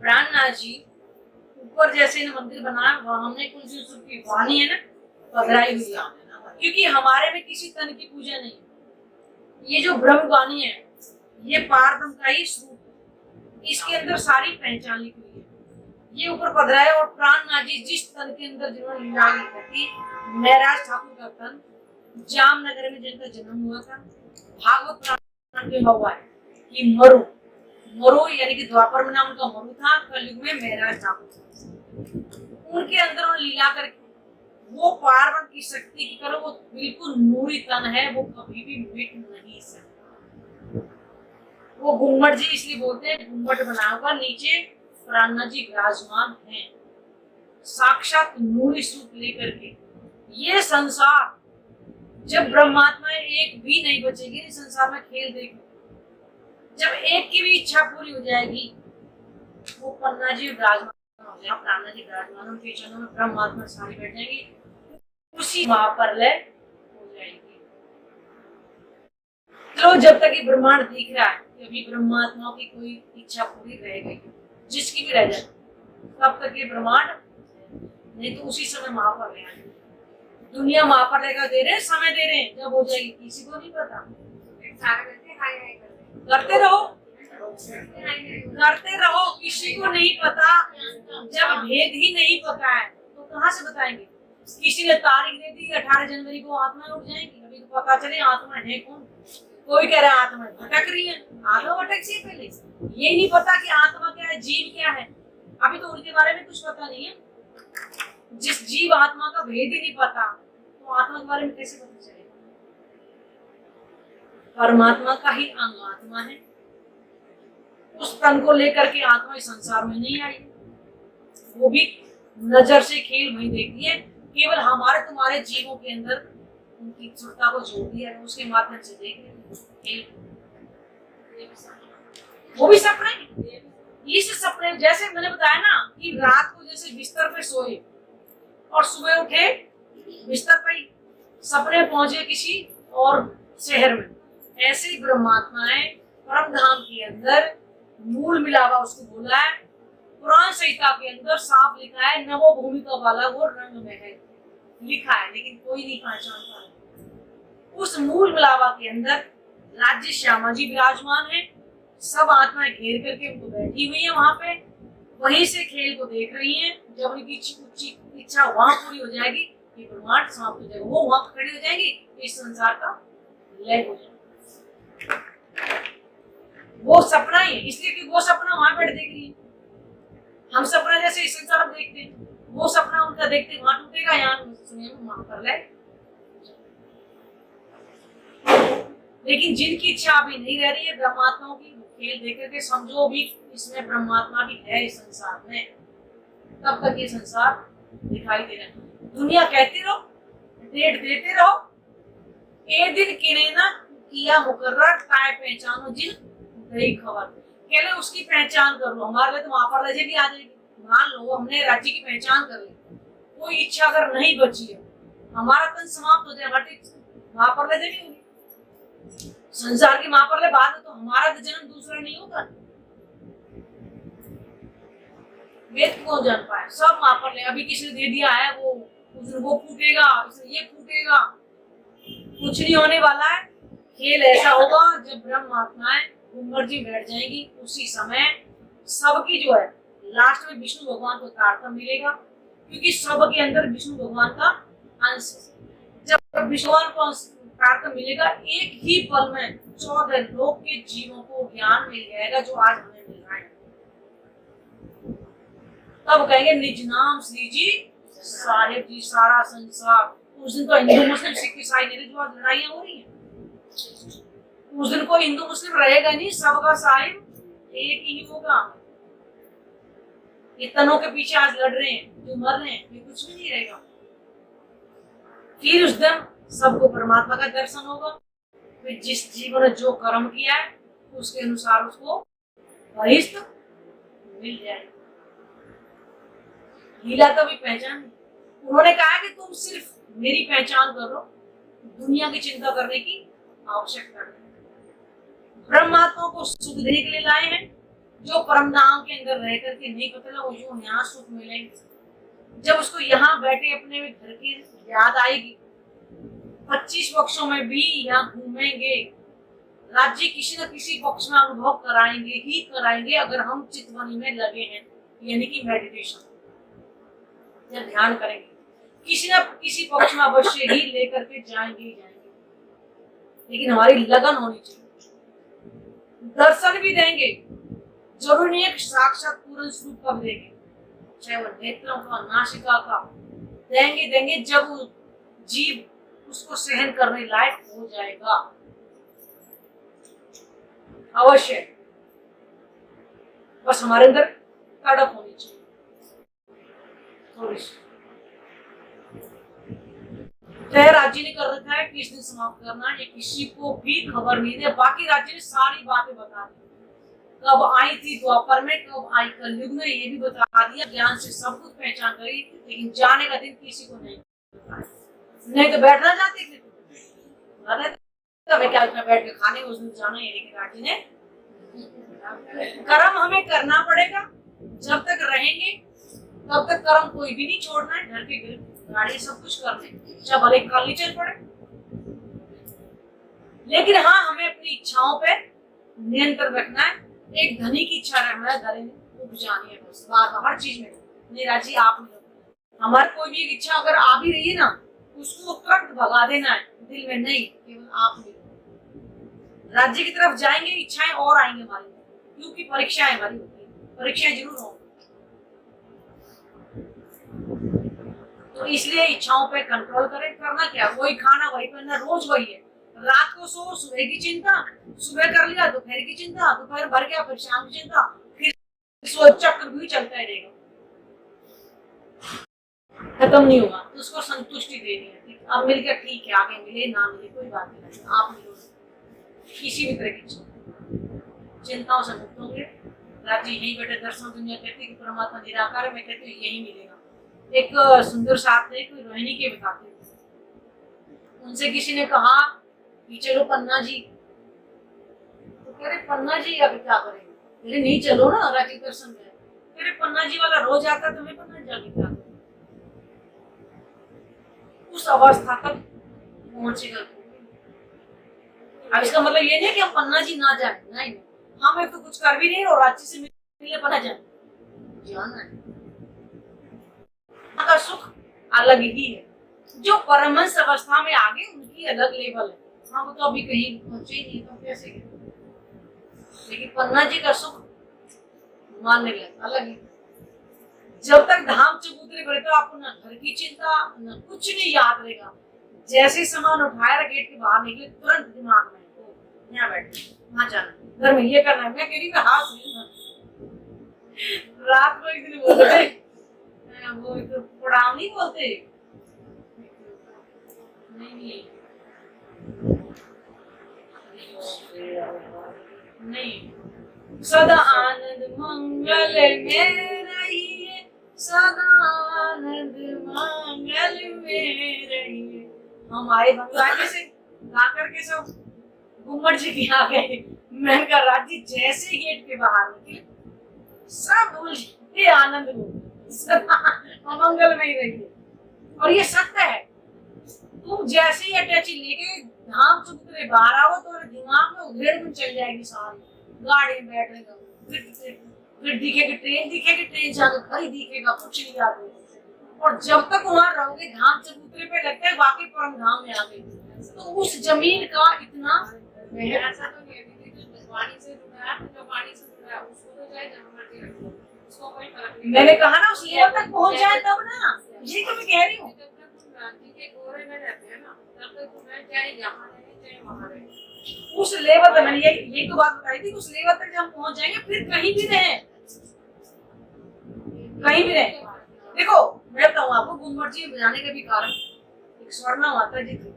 प्राणनाथ जी ऊपर जैसे मंदिर बनाया वहां हमने कुछ की वाणी है ना पधराई हुई है, क्योंकि हमारे में किसी तन की पूजा नहीं। ये जो ब्रह्म वाणी है ये पार ब्रह्म का ही स्वरूप है, इसके अंदर सारी पहचान लिखी हुई है। ये ऊपर पधराए और प्राणनाथ जी जिस तन के अंदर जिन्होंने लीला की, महराज ठाकुर का तन जामनगर में जिनका जन्म हुआ था, भागवत पुराण में हुआ है कि मरु मरु यानी कि द्वापर में नाम उनका मरु था, कलयुग में महराज ठाकुर था। उनके अंदर उन्होंने लीला करके वो पार्वण की शक्ति की करो, वो बिल्कुल नूरी तन है, वो कभी भी मिट नहीं सकता। वो घूंघट जी इसलिए बोलते हैं घूंघट बना हुआ, नीचे प्राणनाथ जी विराजमान हैं साक्षात नूरी स्वरूप लेकर के। ये संसार जब ब्रह्मात्मा एक भी नहीं बचेगी, इस संसार में खेल देखो, जब एक की भी इच्छा पूरी हो जाएगी वो पन्ना जी विराजमान हो जाएगा, प्राणनाथ जी विराजमान उनके चरणों में ब्रह्मात्मा सारी बैठ जाएगी, उसी महाप्रलय हो जाएगी। तो जब तक ये ब्रह्मांड दिख रहा है अभी ब्रह्मात्मा की कोई इच्छा पूरी रह गई, जिसकी भी रह जाए, तब तक ये ब्रह्मांड, नहीं तो उसी समय महाप्रलय आएगा। दुनिया महाप्रलय का दे रहे समय दे रहे हैं, जब हो जाएगी किसी को नहीं पता। करते रहो करते रहो, किसी को नहीं पता। जब भेद ही नहीं पता है तो कहाँ से बताएंगे। किसी ने तारीख दे दी 18 जनवरी को आत्मा उठ जाएगी, अभी तो पता चले आत्मा है कौन। कोई कह रहा है आत्मा भटक रही है, आत्मा भटक सी पहले ये नहीं पता कि आत्मा क्या है, जीव क्या है, अभी तो उनके बारे में कुछ पता नहीं है। जिस जीव आत्मा का भेद ही नहीं पता तो आत्मा के बारे में कैसे पता चलेगा। परमात्मा का ही अंग आत्मा है, उस तन को लेकर के आत्मा इस संसार में नहीं आई, वो भी नजर से खेल वही देखती है, केवल हमारे तुम्हारे जीवों के अंदर उनकी क्षमता को जोड़ दिया है, उसके माध्यम से देख रहे वो भी सपने। इस सपने जैसे मैंने बताया ना कि रात को जैसे बिस्तर पे सोए और सुबह उठे बिस्तर पे, सपने पहुंचे किसी और शहर में, ऐसे ही ब्रह्मात्माएं परम धाम के अंदर मूल मिलावा उसको बोला है। पुराण संहिता के अंदर साफ लिखा है नवो भूमि का वाला वो रंग में है लिखा है, लेकिन कोई नहीं पहचान पा रहा। उस मूल मिलावा के अंदर राज्य श्यामा जी विराजमान है, सब आत्माएं घेर करके उनको बैठी हुई है वहां पे, वहीं से खेल को देख रही हैं। जब उनकी इच्छा वहां पूरी हो जाएगी ये ब्रह्मांड समाप्त हो जाएगा, वो वहां खड़ी हो जाएगी, इस संसार का लय हो जाएगा। वो सपना ही है, इसलिए कि वो सपना वहां बैठ देख रही है। हम सपना जैसे इस संसार में देखते हैं, वो सपना उनका देखते वहां टूटेगा, यहाँ वहां कर ले। लेकिन जिनकी इच्छा अभी नहीं रह रही है ब्रह्मात्माओं की, खेल देख करके समझो भी इसमें ब्रह्मात्मा भी है इस संसार में, तब तक ये संसार दिखाई दे रहा है। दुनिया कहती रहो, डेट देते रहो, एक दिन किने ना किया मुकर्रर काय पहचानो जिन गई खबर, कहले उसकी पहचान कर लो। हमारे लिए तो वहां पर रजे भी आ जाएगी। मान लो हमने राज्य की पहचान कर ली, कोई इच्छा अगर नहीं बची है, हमारा तन समाप्त हो जाएगा, वहां पर रजे भी होगी। संसार की महाप्रलय बाद में तो हमारा जन्म दूसरा नहीं होगा। वेद को जान पाए सब महाप्रलय अभी किसी ने दे दिया है, वो फूटेगा, ये फूटेगा, कुछ नहीं होने वाला है। खेल ऐसा होगा जब ब्रह्मात्माएं घूंघट जी बैठ जाएंगी, उसी समय सबकी जो है लास्ट में विष्णु भगवान को तारतम्य मिलेगा, क्योंकि सबके अंदर विष्णु भगवान का अंश है। जब विष्णु भगवान को तारतम्य मिलेगा, एक ही पल में 14 लोक के जीवों को ज्ञान मिल जाएगा जो आज हमें मिल रहा है। तब कहेंगे निज नाम श्री जी साहेब जी सारा संसार। उस दिन तो हिंदू मुस्लिम सिख ईसाई नहीं, जो आज लड़ाइयां हो रही हैं, उस दिन कोई हिंदू मुस्लिम रहेगा नहीं, सबका साहिब एक ही होगा। ये तनों के पीछे आज लड़ रहे हैं, जो मर रहे हैं, ये कुछ भी नहीं रहेगा। फिर उस दिन सबको परमात्मा का दर्शन होगा। फिर जिस जीवन ने जो कर्म किया है उसके अनुसार उसको बहिष्ठ मिल जाएगा। लीला तो भी पहचान, उन्होंने कहा कि तुम सिर्फ मेरी पहचान करो, दुनिया की चिंता करने की आवश्यकता नहीं। ब्रह्मात्मा को सुख देने के लिए लाए हैं, जो परम धाम के अंदर रह करके नहीं पता लगा वो यहाँ सुख मिलेंगे। जब उसको यहाँ बैठे अपने में घर की याद आएगी, 25 पक्षों में भी यहाँ घूमेंगे, राज्य किसी न किसी पक्ष में अनुभव कराएंगे ही कराएंगे अगर हम चितवनी में लगे हैं, यानी कि मेडिटेशन जब ध्यान करेंगे किसी न किसी पक्ष में अवश्य ही लेकर के जाएंगे ही जाएंगे। लेकिन हमारी लगन होनी चाहिए। दर्शन भी देंगे, जरूरी नहीं है कि साक्षात पूर्ण स्वरूप का देंगे, चाहे वो नेत्रों का नासिका का देंगे जब वो जीव उसको सहन करने लायक हो जाएगा। अवश्य बस हमारे अंदर तड़प होनी चाहिए थोड़ी सी। तय राज्य ने कर रखा है कि इस दिन समाप्त करना, ये किसी को भी खबर नहीं है। बाकी राज्य ने सारी बातें बता दी, कब आई थी द्वापर में, कब आई कलयुग में, ये भी बता दिया। ज्ञान से सब कुछ पहचान करी, लेकिन जाने का दिन किसी को नहीं नहीं तो बैठना चाहते थे तो क्या बैठ के खाने उस दिन जाना है। लेकिन राज्य ने कर्म हमें करना पड़ेगा, जब तक रहेंगे तब तक कर्म कोई भी नहीं छोड़ना है। घर के गाड़ी सब कुछ करने, चाहे भले कल चल पड़े, लेकिन हाँ हमें अपनी इच्छाओं पे नियंत्रण रखना है। एक धनी की इच्छा रहना है, धनी को बुझानी है बस, हर चीज में नहीं राजी आप नहीं। हमारी कोई भी एक इच्छा अगर आ भी रही है ना, उसको तुरंत भगा देना है दिल में, नहीं केवल आप नहीं। राज्य की तरफ जाएंगे, इच्छाएं और आएंगे हमारी, क्योंकि परीक्षाएं हमारी होती है, परीक्षाएं जरूर होंगी। तो इसलिए इच्छाओं पे कंट्रोल करें। करना क्या, वही खाना वही पहनना, रोज वही है। रात को सो, सुबह की चिंता, सुबह कर लिया दोपहर की चिंता, दोपहर भर गया फिर शाम की चिंता, फिर सो चक्र भी चलता ही रहेगा, खत्म नहीं होगा। तो उसको संतुष्टि देनी है, अब मिल गया ठीक है, आगे मिले ना मिले कोई बात नहीं, आप मिलो किसी भी तरह की चिंताओं से मुक्त होंगे। राज्य यही बैठे दर्शन दुनिया कहती है कि परमात्मा निराकार है, मैं कहती हूँ यही मिलेगा। एक सुंदर साथ थे, कोई रोहिणी के बताते, उनसे किसी ने कहा कि चलो पन्ना जी, तो कह रहे पन्ना जी अभी क्या करेंगे, अरे नहीं चलो ना राज्य दर्शन में, कह रहे पन्ना जी वाला रोज आता तो मैं पन्ना जाके क्या करूं। उस अवस्था तक पहुंचेगा। अब इसका मतलब ये नहीं कि हम पन्ना जी ना जाए, नहीं हम एक तो कुछ कर भी नहीं और राज्य से मिलने पन्ना जाए, जाना है। का सुख अलग ही है, जो परमहंस अवस्था में आगे उनकी अलग लेवल है, हम तो अभी कहीं पहुंचे ही नहीं, तो कैसे गए। लेकिन पन्ना जी का सुख मानने लगे अलग ही। जब तक धाम चबूतरे भरे तो आपको न घर की चिंता न कुछ नहीं याद रहेगा। जैसे सामान उठाया गेट के बाहर निकले तुरंत दिमाग में यहाँ बैठे, वहां जाना, घर में ये करना है। मैं कह रही हाथ रात को एक दिन बोलते वो तो पड़ाव नहीं बोलते, नहीं नहीं, सदा आनंद मंगल में रहिए, सदा आनंद मंगल में रहिए। हम आए बंगला से गा करके सब घूमर जी की आ गए। मैं का राज्य जैसे गेट के बाहर निकले सब भूल गए, आनंद मंगल में ही रहिए। और ये सत्य है, तुम जैसे ही अटैची लेके धाम चबूतरे बाहर आओ तो दिमाग में उधेड़ में चल जाएगी सारी, गाड़ी में बैठेगा, फिर दिखेगी ट्रेन से आगे घर ही दिखेगा, कुछ नहीं याद। और जब तक वहां रहोगे धाम चबूतरे पे लगता है वाकई परम धाम में आ गए। तो उस जमीन का इतना ऐसा तो नहीं है कि वाणी से जुड़ा है, जो वाणी से जुड़ा है उसको तो चाहे जहां मर्जी रखो, उसको कोई फर्क नहीं। मैंने कहा ना उस लेवल तक पहुंच जाए तब ना, यही तो मैं कह रही हूँ। उस लेवल तक मैंने यही तो बात बताई थी, उस लेवल तक जब हम पहुंच जाएंगे फिर कहीं भी रहे। देखो मैं बताऊँ आपको, गुम्मट जी बजाने का भी कारण एक स्वर्णा माता जी थी,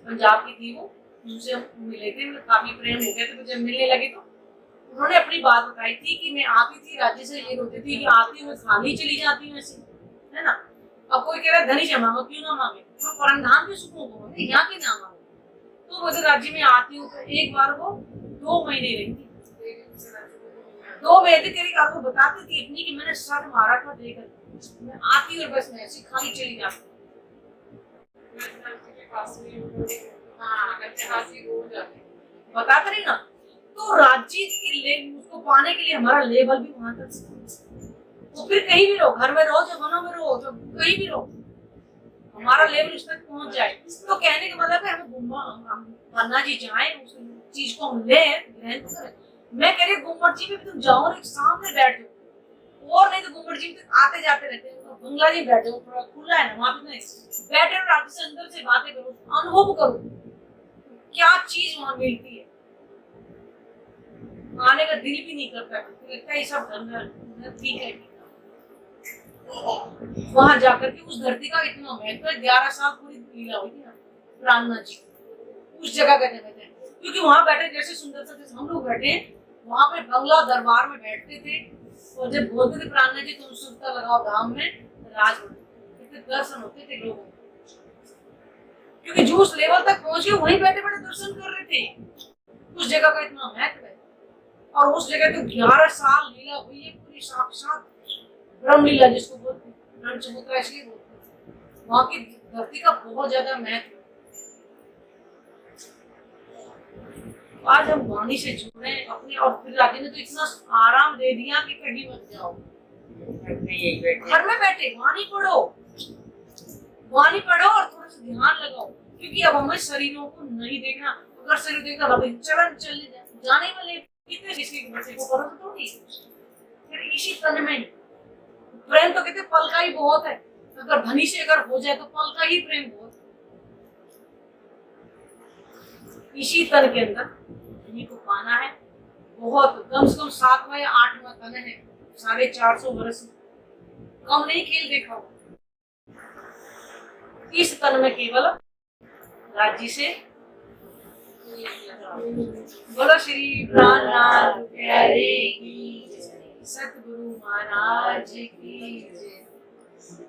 पंजाब की थी वो, उनसे हम मिले थे, मतलब काफी प्रेम हो गया था। तो जब मिलने लगे तो उन्होंने अपनी बात बताई थी कि मैं आती थी राज्य से, ये होती थी कि आती हूँ खाली चली जाती हूँ ऐसे, है ना। अब कोई कह रहा है धनी से मांगो, क्यों ना मांगे, तो परंधाम के सुखों को यहाँ के ना मांगो। तो वो राज्य में आती हूँ तो एक बार वो 2 महीने रहती, 2 महीने तेरी आपको बताती थी अपनी कि मैंने सर मारा था देकर, मैं आती और बस मैं ऐसी खाली चली जाती। बताते नहीं ना, तो राज्य के लिए उसको पाने के लिए हमारा लेवल भी वहां तक, तो फिर कहीं भी रहो, घर में रहो, जो वनों में रहो, जो कहीं भी रहो, हमारा लेवल उस तक पहुंच जाए। तो कहने का मतलब है हमें गुम्मा जी जाए, उस चीज को हम ले ग्रहण करें। मैं कह रही गुम्मट जी में तुम जाओ और एक सामने बैठ जाओ, और नहीं तो गुम्मट जी में आते जाते रहते हैं, तो बंगला जी बैठ जाओ, थोड़ा खुला है ना वहां पे, बैठे और रात से अंदर से बातें करो, अनुभव करो क्या चीज वहां मिलती है। आने का दिल भी नहीं करता, लगता है सब धंधा ठीक है। वहां जाकर के उस धरती का इतना महत्व है, 11 साल पूरी लीला हुई थी प्राणनाथ जी उस जगह का जगह थे, क्योंकि वहां बैठे जैसे सुंदर सा जैसे हम लोग बैठे वहां पे बंगला दरबार में बैठते थे, और जब बोलते थे प्राणनाथ जी तुम सुनता लगाओ धाम में राज होते, इतने दर्शन होते थे लोगों, क्योंकि जो उस लेवल तक पहुंचे वहीं बैठे बैठे दर्शन कर रहे थे। उस जगह का इतना महत्व है, और उस जगह तो 11 साल लीला हुई है पूरी, साक्षात ब्रह्म लीला जिसको बोलते हैं, ब्रह्मचमुद्रा इसलिए बोलते हैं। वहां की धरती का बहुत ज्यादा महत्व। आज हम वाणी से जुड़े अपने, और फिर राजी ने तो इतना आराम दे दिया कि कहीं मत जाओ, घर में बैठे वाणी पढ़ो, वाणी पढ़ो और थोड़ा सा ध्यान लगाओ, क्योंकि अब हमें शरीरों को नहीं देखना। अगर शरीर देखना हमें चलन चले जाने वाले कितने किसी बच्चे को करो तो नहीं, फिर इसी तन में प्रेम तो कहते पल का ही बहुत है, अगर धनी से अगर हो जाए तो पल का ही प्रेम बहुत है। इसी तन के अंदर धनी को पाना है, बहुत कम से कम 7वां या 8वां तन है, 450 वर्ष कम नहीं खेल देखा हो। इस तन में केवल राज्य से बोलो श्री प्राणनाथ प्यारे की, सतगुरु महाराज की जय।